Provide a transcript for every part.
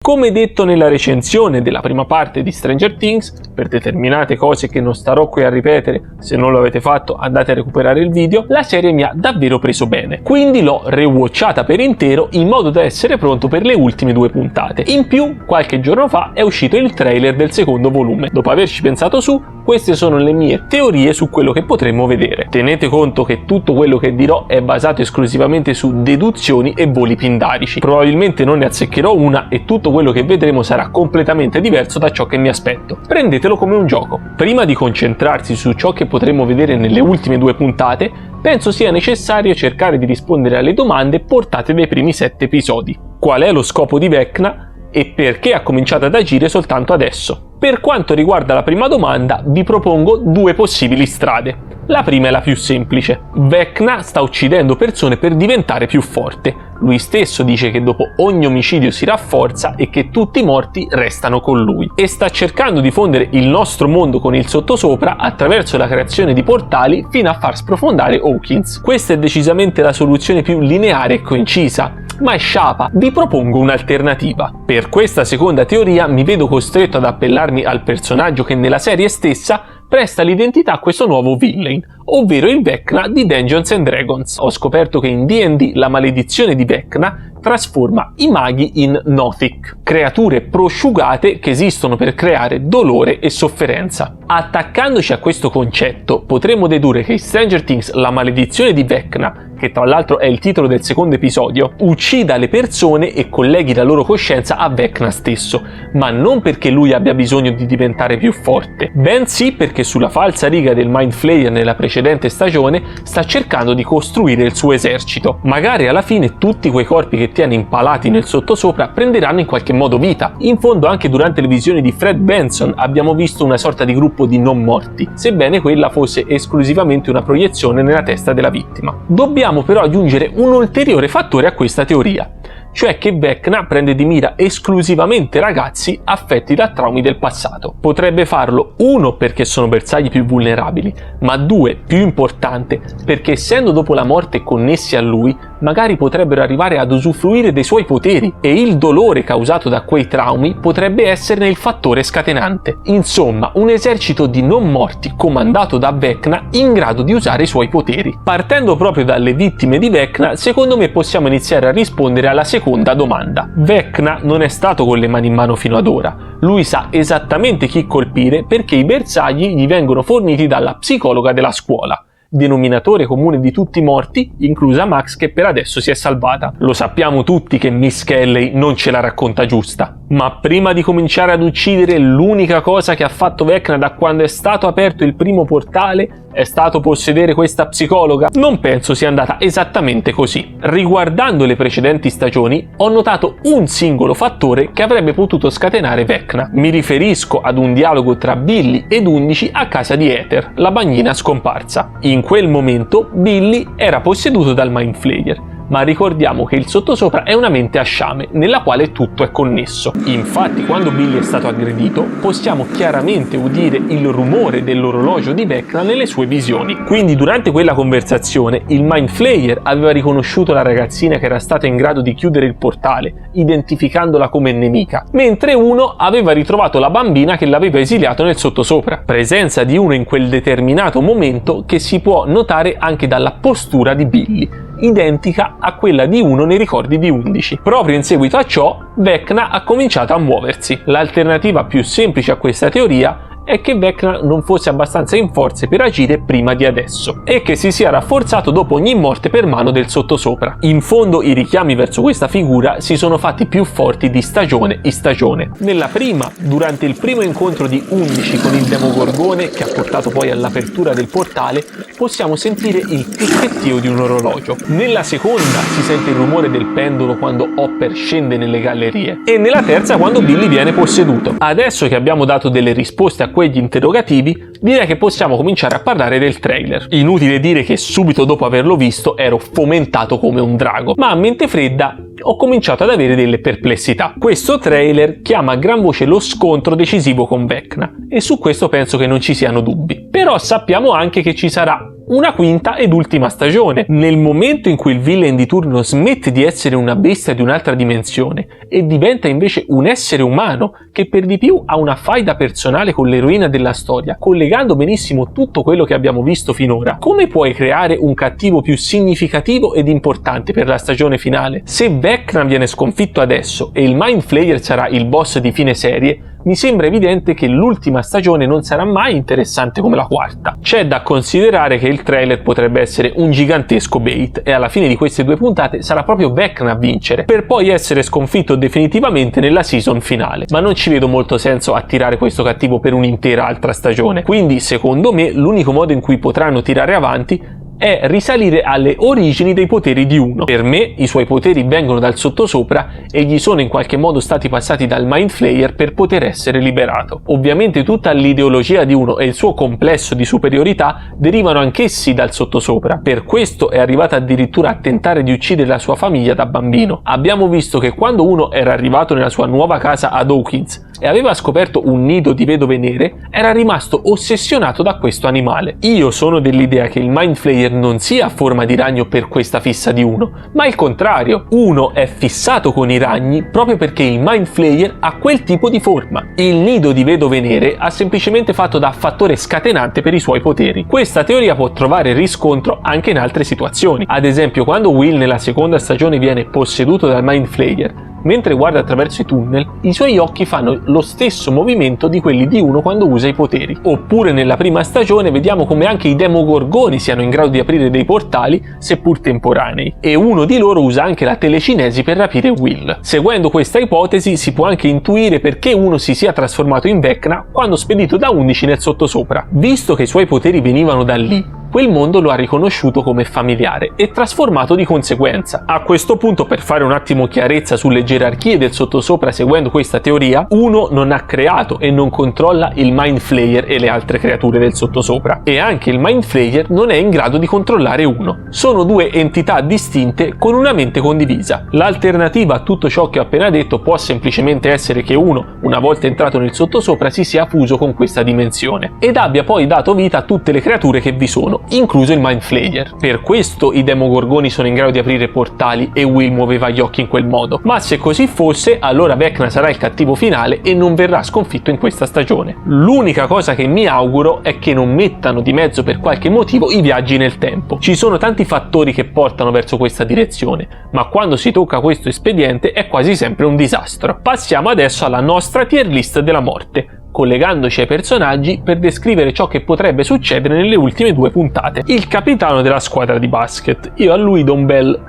Come detto nella recensione della prima parte di Stranger Things, per determinate cose che non starò qui a ripetere, se non lo avete fatto andate a recuperare il video, la serie mi ha davvero preso bene. Quindi l'ho rewatchata per intero in modo da essere pronto per le ultime 2 puntate. In più, qualche giorno fa è uscito il trailer del secondo volume. Dopo averci pensato su, queste sono le mie teorie su quello che potremmo vedere. Tenete conto che tutto quello che dirò è basato esclusivamente su deduzioni e voli pindarici. Probabilmente non ne azzeccherò una e tutto quello che vedremo sarà completamente diverso da ciò che mi aspetto. Prendetelo come un gioco. Prima di concentrarsi su ciò che potremo vedere nelle ultime 2 puntate, penso sia necessario cercare di rispondere alle domande portate dai primi 7 episodi. Qual è lo scopo di Vecna e perché ha cominciato ad agire soltanto adesso? Per quanto riguarda la prima domanda, vi propongo 2 possibili strade. La prima è la più semplice. Vecna sta uccidendo persone per diventare più forte. Lui stesso dice che dopo ogni omicidio si rafforza e che tutti i morti restano con lui. E sta cercando di fondere il nostro mondo con il sottosopra attraverso la creazione di portali fino a far sprofondare Hawkins. Questa è decisamente la soluzione più lineare e concisa, ma è sciapa. Vi propongo un'alternativa. Per questa seconda teoria mi vedo costretto ad appellarmi al personaggio che nella serie stessa presta l'identità a questo nuovo villain, ovvero il Vecna di Dungeons and Dragons. Ho scoperto che in D&D la maledizione di Vecna trasforma i maghi in Nothic, creature prosciugate che esistono per creare dolore e sofferenza. Attaccandoci a questo concetto, potremmo dedurre che in Stranger Things la maledizione di Vecna, che tra l'altro è il titolo del secondo episodio, uccida le persone e colleghi la loro coscienza a Vecna stesso, ma non perché lui abbia bisogno di diventare più forte, bensì perché sulla falsa riga del Mind Flayer nella precedente stagione sta cercando di costruire il suo esercito. Magari alla fine tutti quei corpi che tiene impalati nel sottosopra prenderanno in qualche modo vita. In fondo anche durante le visioni di Fred Benson abbiamo visto una sorta di gruppo di non morti, sebbene quella fosse esclusivamente una proiezione nella testa della vittima. Dobbiamo però aggiungere un ulteriore fattore a questa teoria, cioè che Vecna prende di mira esclusivamente ragazzi affetti da traumi del passato. Potrebbe farlo 1 perché sono bersagli più vulnerabili, ma 2, più importante, perché essendo dopo la morte connessi a lui, magari potrebbero arrivare ad usufruire dei suoi poteri e il dolore causato da quei traumi potrebbe esserne il fattore scatenante. Insomma, un esercito di non morti comandato da Vecna in grado di usare i suoi poteri. Partendo proprio dalle vittime di Vecna, secondo me possiamo iniziare a rispondere alla seconda domanda. Vecna non è stato con le mani in mano fino ad ora. Lui sa esattamente chi colpire perché i bersagli gli vengono forniti dalla psicologa della scuola, denominatore comune di tutti i morti, inclusa Max che per adesso si è salvata. Lo sappiamo tutti che Miss Kelly non ce la racconta giusta. Ma prima di cominciare ad uccidere, l'unica cosa che ha fatto Vecna da quando è stato aperto il primo portale è stato possedere questa psicologa? Non penso sia andata esattamente così. Riguardando le precedenti stagioni, ho notato un singolo fattore che avrebbe potuto scatenare Vecna. Mi riferisco ad un dialogo tra Billy ed 11 a casa di Ether, la bambina scomparsa. In quel momento Billy era posseduto dal Mind Flayer, ma ricordiamo che il sottosopra è una mente a sciame nella quale tutto è connesso. Infatti quando Billy è stato aggredito possiamo chiaramente udire il rumore dell'orologio di Vecna nelle sue visioni. Quindi durante quella conversazione il Mind Flayer aveva riconosciuto la ragazzina che era stata in grado di chiudere il portale, identificandola come nemica, mentre uno aveva ritrovato la bambina che l'aveva esiliato nel sottosopra. Presenza di uno in quel determinato momento che si può notare anche dalla postura di Billy, identica a quella di uno nei ricordi di 11. Proprio in seguito a ciò, Vecna ha cominciato a muoversi. L'alternativa più semplice a questa teoria è che Vecna non fosse abbastanza in forze per agire prima di adesso e che si sia rafforzato dopo ogni morte per mano del sottosopra. In fondo i richiami verso questa figura si sono fatti più forti di stagione in stagione. Nella prima, durante il primo incontro di 11 con il Demogorgone che ha portato poi all'apertura del portale, possiamo sentire il ticchettio di un orologio. Nella seconda si sente il rumore del pendolo quando Hopper scende nelle gallerie e nella terza quando Billy viene posseduto. Adesso che abbiamo dato delle risposte a quegli interrogativi, direi che possiamo cominciare a parlare del trailer. Inutile dire che subito dopo averlo visto ero fomentato come un drago, ma a mente fredda ho cominciato ad avere delle perplessità. Questo trailer chiama a gran voce lo scontro decisivo con Vecna e su questo penso che non ci siano dubbi. Però sappiamo anche che ci sarà una quinta ed ultima stagione. Nel momento in cui il villain di turno smette di essere una bestia di un'altra dimensione e diventa invece un essere umano che per di più ha una faida personale con l'eroina della storia, collegando benissimo tutto quello che abbiamo visto finora, come puoi creare un cattivo più significativo ed importante per la stagione finale? Se Vecna viene sconfitto adesso e il Mind Flayer sarà il boss di fine serie, mi sembra evidente che l'ultima stagione non sarà mai interessante come la quarta. C'è da considerare che il trailer potrebbe essere un gigantesco bait e alla fine di queste 2 puntate sarà proprio Vecna a vincere, per poi essere sconfitto definitivamente nella season finale. Ma non ci vedo molto senso a tirare questo cattivo per un'intera altra stagione, quindi secondo me l'unico modo in cui potranno tirare avanti è risalire alle origini dei poteri di Uno. Per me i suoi poteri vengono dal sottosopra e gli sono in qualche modo stati passati dal Mind Flayer per poter essere liberato. Ovviamente tutta l'ideologia di Uno e il suo complesso di superiorità derivano anch'essi dal sottosopra, per questo è arrivato addirittura a tentare di uccidere la sua famiglia da bambino. Abbiamo visto che quando Uno era arrivato nella sua nuova casa ad Hawkins e aveva scoperto un nido di vedove nere, era rimasto ossessionato da questo animale. Io sono dell'idea che il Mind Flayer non sia a forma di ragno per questa fissa di Uno, ma il contrario. Uno è fissato con i ragni proprio perché il Mind Flayer ha quel tipo di forma. Il nido di vedove nere ha semplicemente fatto da fattore scatenante per i suoi poteri. Questa teoria può trovare riscontro anche in altre situazioni. Ad esempio, quando Will nella seconda stagione viene posseduto dal Mind Flayer, mentre guarda attraverso i tunnel, i suoi occhi fanno lo stesso movimento di quelli di Uno quando usa i poteri. Oppure nella prima stagione vediamo come anche i Demogorgoni siano in grado di aprire dei portali, seppur temporanei, e uno di loro usa anche la telecinesi per rapire Will. Seguendo questa ipotesi si può anche intuire perché Uno si sia trasformato in Vecna quando spedito da 11 nel sottosopra. Visto che i suoi poteri venivano da lì, quel mondo lo ha riconosciuto come familiare e trasformato di conseguenza. A questo punto, per fare un attimo chiarezza sulle gerarchie del sottosopra seguendo questa teoria, Uno non ha creato e non controlla il Mind Flayer e le altre creature del sottosopra, e anche il Mind Flayer non è in grado di controllare Uno. Sono 2 entità distinte con una mente condivisa. L'alternativa a tutto ciò che ho appena detto può semplicemente essere che Uno, una volta entrato nel sottosopra, si sia fuso con questa dimensione ed abbia poi dato vita a tutte le creature che vi sono, incluso il Mind Flayer. Per questo i Demogorgoni sono in grado di aprire portali e Will muoveva gli occhi in quel modo. Ma se così fosse, allora Vecna sarà il cattivo finale e non verrà sconfitto in questa stagione. L'unica cosa che mi auguro è che non mettano di mezzo per qualche motivo i viaggi nel tempo. Ci sono tanti fattori che portano verso questa direzione, ma quando si tocca questo espediente è quasi sempre un disastro. Passiamo adesso alla nostra tier list della morte, collegandoci ai personaggi per descrivere ciò che potrebbe succedere nelle ultime 2 puntate. Il capitano della squadra di basket, io a lui do un bel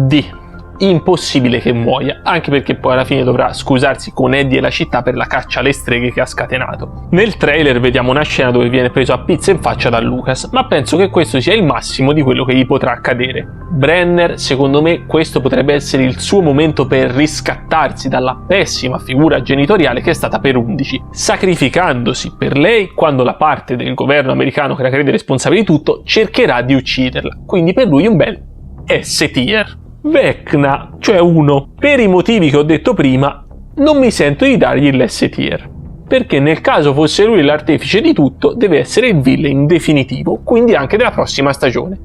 D. Impossibile che muoia, anche perché poi alla fine dovrà scusarsi con Eddie e la città per la caccia alle streghe che ha scatenato. Nel trailer vediamo una scena dove viene preso a pizza in faccia da Lucas, ma penso che questo sia il massimo di quello che gli potrà accadere. Brenner, secondo me, questo potrebbe essere il suo momento per riscattarsi dalla pessima figura genitoriale che è stata per 11, sacrificandosi per lei quando la parte del governo americano che la crede responsabile di tutto cercherà di ucciderla. Quindi per lui un bel S-tier. Vecna, cioè Uno, per i motivi che ho detto prima, non mi sento di dargli l'S-tier, perché nel caso fosse lui l'artefice di tutto, deve essere il villain definitivo, quindi anche della prossima stagione.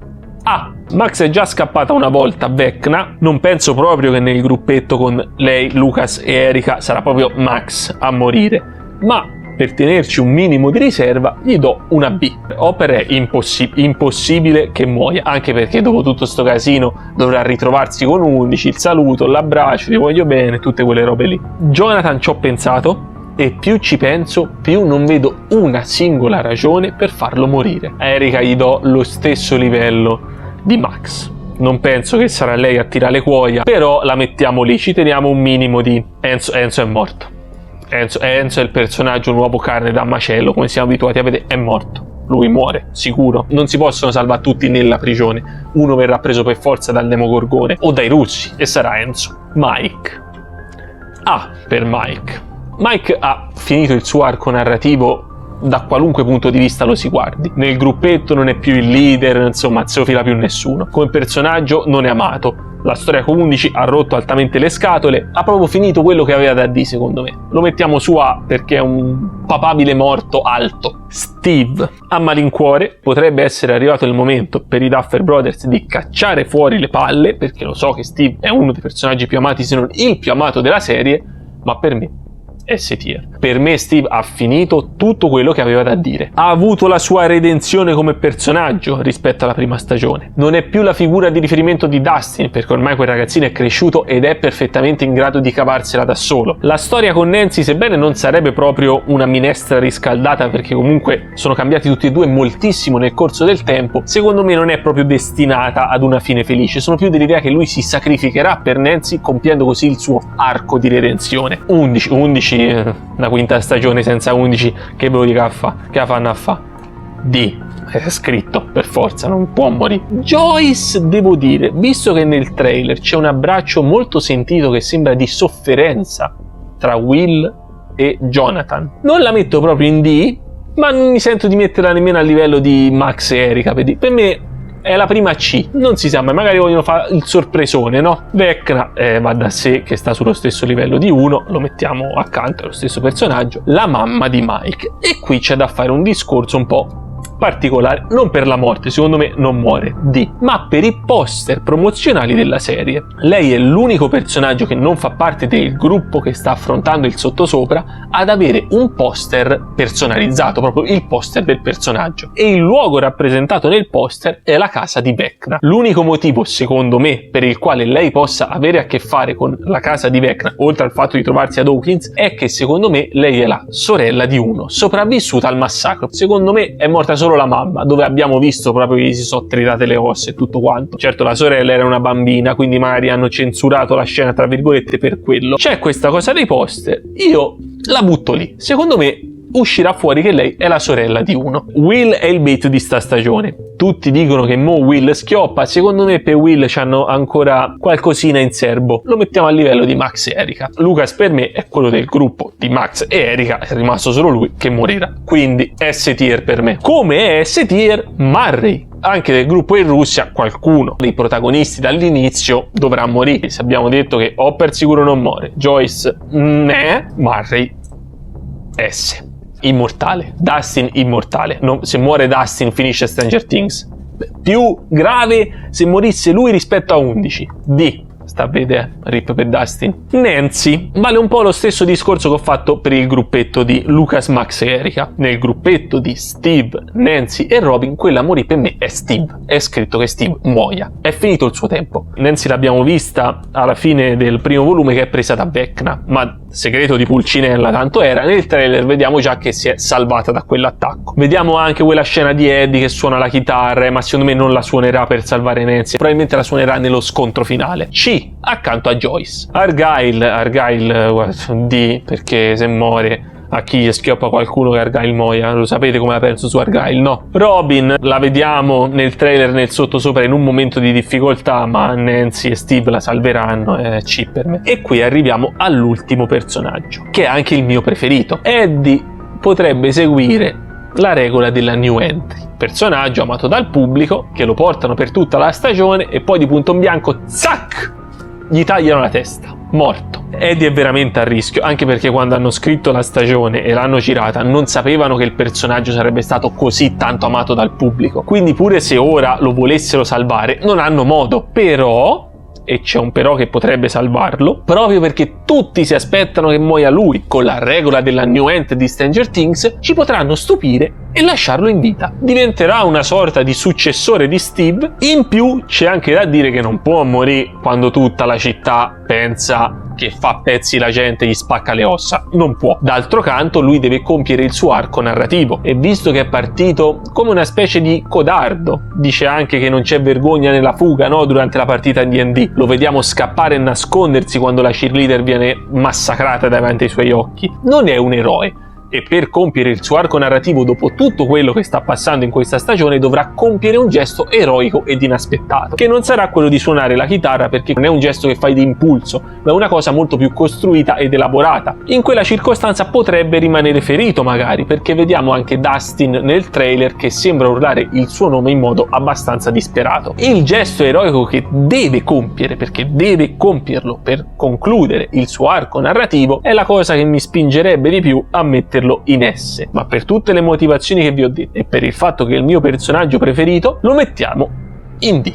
Max è già scappata una volta, Vecna, non penso proprio che nel gruppetto con lei, Lucas e Erika sarà proprio Max a morire, ma per tenerci un minimo di riserva gli do una B. Hopper è impossibile che muoia, anche perché dopo tutto sto casino dovrà ritrovarsi con 11, il saluto, l'abbraccio, ti voglio bene, tutte quelle robe lì. Jonathan ci ho pensato e più ci penso più non vedo una singola ragione per farlo morire. A Erika gli do lo stesso livello di Max. Non penso che sarà lei a tirare le cuoia, però la mettiamo lì, ci teniamo un minimo di... Enzo è morto. Enzo è il personaggio nuovo carne da macello, come siamo abituati a vedere, è morto. Lui muore, sicuro. Non si possono salvare tutti nella prigione. Uno verrà preso per forza dal Demogorgone o dai russi e sarà Enzo. Mike. Per Mike. Mike ha finito il suo arco narrativo da qualunque punto di vista lo si guardi. Nel gruppetto non è più il leader, insomma, non se lo fila più nessuno. Come personaggio non è amato. la storia con 11 ha rotto altamente le scatole, ha proprio finito quello che aveva da dire secondo me. Lo mettiamo su A perché è un papabile morto alto. Steve a malincuore, potrebbe essere arrivato il momento per i Duffer Brothers di cacciare fuori le palle, perché lo so che Steve è uno dei personaggi più amati, se non il più amato della serie, ma per me S tier. Per me Steve ha finito tutto quello che aveva da dire. Ha avuto la sua redenzione come personaggio rispetto alla prima stagione. Non è più la figura di riferimento di Dustin, perché ormai quel ragazzino è cresciuto ed è perfettamente in grado di cavarsela da solo. La storia con Nancy, sebbene non sarebbe proprio una minestra riscaldata, perché comunque sono cambiati tutti e due moltissimo nel corso del tempo, secondo me non è proprio destinata ad una fine felice. Sono più dell'idea che lui si sacrificherà per Nancy, compiendo così il suo arco di redenzione. 11 una quinta stagione senza 11, che ve lo dica a fa? Che la fanno a fa? D. È scritto, per forza, non può morire. Joyce, devo dire, visto che nel trailer c'è un abbraccio molto sentito che sembra di sofferenza tra Will e Jonathan, non la metto proprio in D, ma non mi sento di metterla nemmeno a livello di Max e Erika. Per me è la prima C, non si sa mai, magari vogliono fare il sorpresone, no? Vecna va da sé che sta sullo stesso livello di 1, lo mettiamo accanto, è lo stesso personaggio. La mamma di Mike, e qui c'è da fare un discorso un po' particolare, non per la morte, secondo me non muore D, ma per i poster promozionali della serie. Lei è l'unico personaggio che non fa parte del gruppo che sta affrontando il sottosopra ad avere un poster personalizzato, proprio il poster del personaggio, e il luogo rappresentato nel poster è la casa di Vecna. L'unico motivo, secondo me, per il quale lei possa avere a che fare con la casa di Vecna, oltre al fatto di trovarsi ad Hawkins, è che secondo me lei è la sorella di uno sopravvissuta al massacro. Secondo me è morta solo la mamma, dove abbiamo visto proprio che si sono tritate le ossa e tutto quanto. Certo, la sorella era una bambina, quindi magari hanno censurato la scena tra virgolette per quello. C'è questa cosa dei poster, io la butto lì. Secondo me uscirà fuori che lei è la sorella di uno. Will è il bait di sta stagione. Tutti dicono che mo Will schioppa, secondo me per Will c'hanno ancora qualcosina in serbo. Lo mettiamo a livello di Max e Erika. Lucas per me è quello del gruppo di Max e Erika, è rimasto solo lui che morirà. Quindi S tier per me. Come è S tier Murray. Anche del gruppo in Russia qualcuno dei protagonisti dall'inizio dovrà morire. Se abbiamo detto che Hopper sicuro non muore, Joyce Murray S. Immortale. Dustin immortale. Se muore Dustin finisce Stranger Things. Più grave se morisse lui rispetto a 11. D. Sta a vedere, rip per Dustin. Nancy vale un po' lo stesso discorso che ho fatto per il gruppetto di Lucas, Max e Erika. Nel gruppetto di Steve, Nancy e Robin, quella morì per me è Steve. È scritto che Steve muoia. È finito il suo tempo. Nancy l'abbiamo vista alla fine del primo volume che è presa da Vecna, ma segreto di Pulcinella tanto era. Nel trailer vediamo già che si è salvata da quell'attacco. Vediamo anche quella scena di Eddie che suona la chitarra, ma secondo me non la suonerà per salvare Nancy, probabilmente la suonerà nello scontro finale. C. Accanto a Joyce. Argyle D, perché se muore a chi gli schioppa qualcuno che Argyle muoia, lo sapete come la penso su Argyle, no? Robin la vediamo nel trailer nel sottosopra in un momento di difficoltà, ma Nancy e Steve la salveranno, è C per me. E qui arriviamo all'ultimo personaggio, che è anche il mio preferito. Eddie potrebbe seguire la regola della new entry, personaggio amato dal pubblico che lo portano per tutta la stagione e poi di punto in bianco, zac, gli tagliano la testa, morto. Eddie è veramente a rischio, anche perché quando hanno scritto la stagione e l'hanno girata non sapevano che il personaggio sarebbe stato così tanto amato dal pubblico, quindi pure se ora lo volessero salvare non hanno modo. Però, e c'è un però che potrebbe salvarlo, proprio perché tutti si aspettano che muoia lui con la regola della new entry di Stranger Things, ci potranno stupire e lasciarlo in vita. Diventerà una sorta di successore di Steve. In più c'è anche da dire che non può morire quando tutta la città pensa che fa pezzi la gente, gli spacca le ossa. Non può. D'altro canto lui deve compiere il suo arco narrativo, e visto che è partito come una specie di codardo, dice anche che non c'è vergogna nella fuga, no? Durante la partita in D&D lo vediamo scappare e nascondersi quando la cheerleader viene massacrata davanti ai suoi occhi. Non è un eroe, e per compiere il suo arco narrativo dopo tutto quello che sta passando in questa stagione dovrà compiere un gesto eroico ed inaspettato, che non sarà quello di suonare la chitarra, perché non è un gesto che fai di impulso, ma è una cosa molto più costruita ed elaborata. In quella circostanza potrebbe rimanere ferito magari, perché vediamo anche Dustin nel trailer che sembra urlare il suo nome in modo abbastanza disperato. Il gesto eroico che deve compiere, perché deve compierlo per concludere il suo arco narrativo, è la cosa che mi spingerebbe di più a metterlo in S, ma per tutte le motivazioni che vi ho detto e per il fatto che è il mio personaggio preferito, lo mettiamo in D.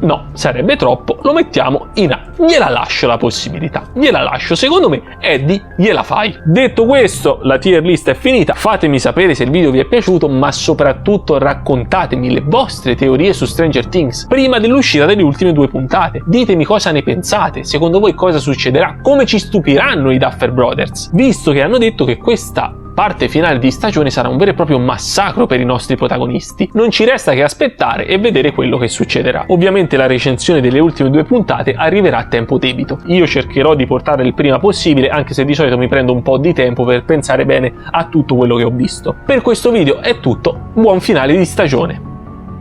No, sarebbe troppo, lo mettiamo in A. Gliela lascio la possibilità, gliela lascio, secondo me Eddie gliela fai. Detto questo, la tier list è finita, fatemi sapere se il video vi è piaciuto, ma soprattutto raccontatemi le vostre teorie su Stranger Things prima dell'uscita delle ultime 2 puntate. Ditemi cosa ne pensate, secondo voi cosa succederà, come ci stupiranno i Duffer Brothers, visto che hanno detto che questa parte finale di stagione sarà un vero e proprio massacro per i nostri protagonisti. Non ci resta che aspettare e vedere quello che succederà. Ovviamente la recensione delle ultime 2 puntate arriverà a tempo debito. Io cercherò di portarla il prima possibile, anche se di solito mi prendo un po' di tempo per pensare bene a tutto quello che ho visto. Per questo video è tutto, buon finale di stagione!